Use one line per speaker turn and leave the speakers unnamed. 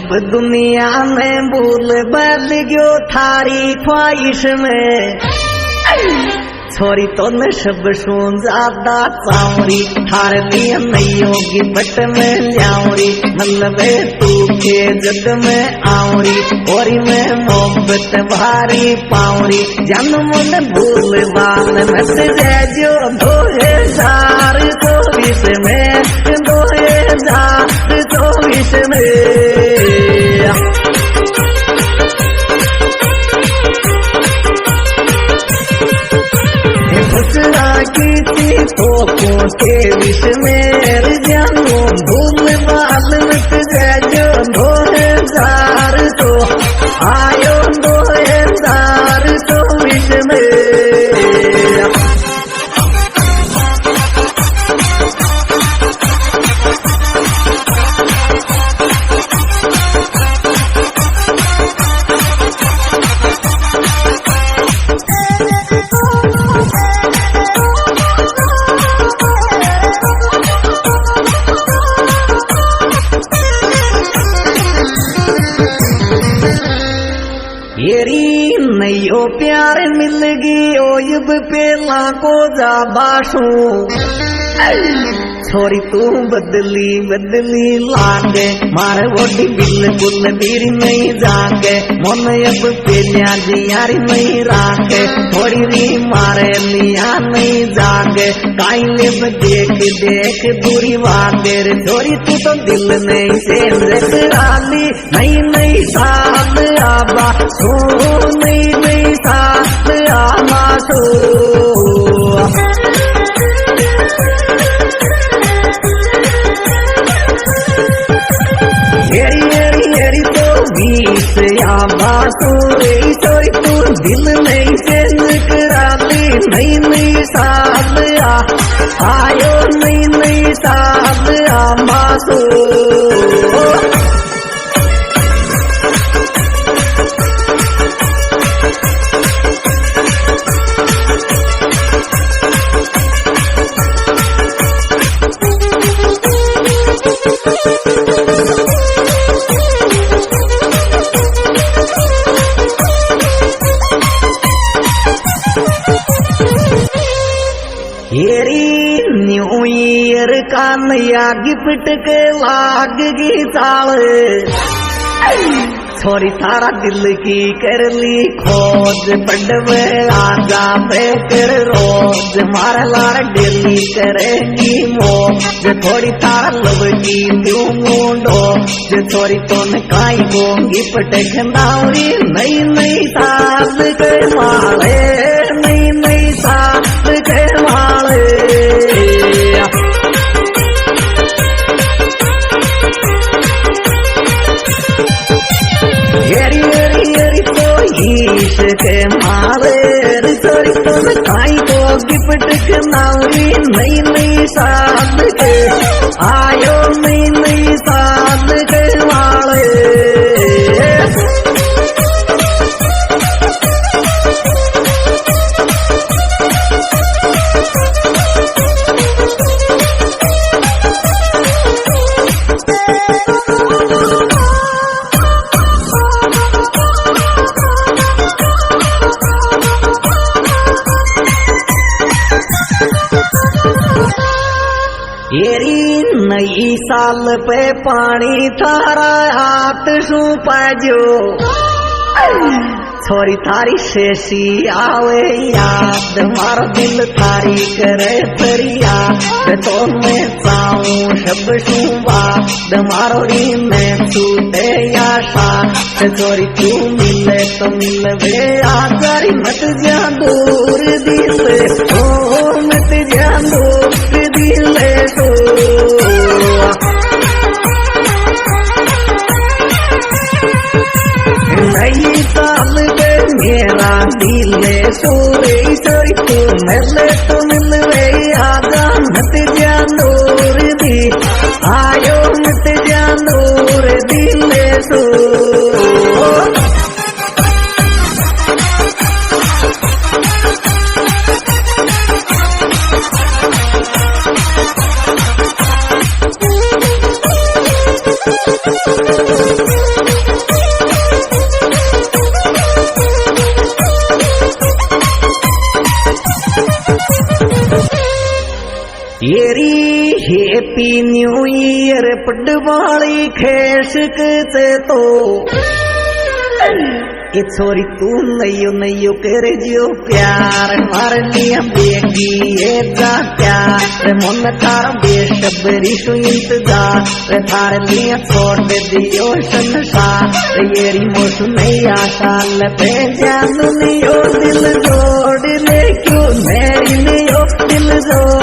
अब दुनिया में भूल बदल गयो थारी ख्वाहिश में छोरी तो न सब सो ज्यादा चावरी थार लिए नहीं होगी बट में ल्यावरी मतलब तू के जग में आवरी और मैं मोहब्बत भारी पावरी जन्म न भूल बाल मत जो 2024 में 2024 में की थी तो के विष में जानो भूल बाल मत जो 2000 तो आयो 2024 में नयो प्यार मिल गई ओयब पेला को जा बासू छोरी तू बदली बदली लागे मारे वोटी बिल्कुल मेरी नहीं जागे मन अब पेलिया जियारी नहीं रागे थोड़ी री मारे लिया नहीं जागे काई लेब देख देख दूरी वागे रे छोरी तू तो दिल नहीं से राली नहीं नहीं साथ आबा सो नहीं नहीं साथ आमा सो हेरी तो बीस या बासुरी चोरी तू दिल नहीं चेंज कराती नहीं नहीं साथ आयो नहीं नहीं साथ मासू न्यू ईयर का नया गिफ्ट के लाग गई चाल छोरी तारा दिल की कर ली खोज बड़वे आजा बेकर रोज मारा लार डेली करेगी मोज थोड़ी तारा लब की तू मुंडो छोरी तो न काई को गिफ्ट खंडावरी नई नई साल के माले नई नई साल के माले हेरी तो ईश के मारे चोरी तो काई को गिफ्ट के नावरी नई नई साल के आयो नई नई साल के वाले नई साल पे पानी थारा हाथ सू पाजो छोरी थारी शेषी आवे याद मारो दिल थारी करे फरियाद तो मैं चाहूं शब सुबाद मारो री मैं छूटे आशा छोरी तू मिले तो मिलवे आजारी मत जा दूर दिल ओ मत जा दूर दिल तो नई साल पे मेरा दिल सोरे चोरी तू मिले तो मिलवे आगा मत जा दूर दी आयो मत जा दूर दिल सो येरी हैप्पी न्यू ईयर पडवाली खेशक से तो ये छोरी तू नयो करे जियो प्यार मार लिया बेटी ये जा प्यार मन थार बेशबरी सु इंतजार थार लिया छोड़ दियो संसार येरी मोसु नैया साल पे जान लियो दिल जोड़ ले क्यों मेरी लियो दिल जोड़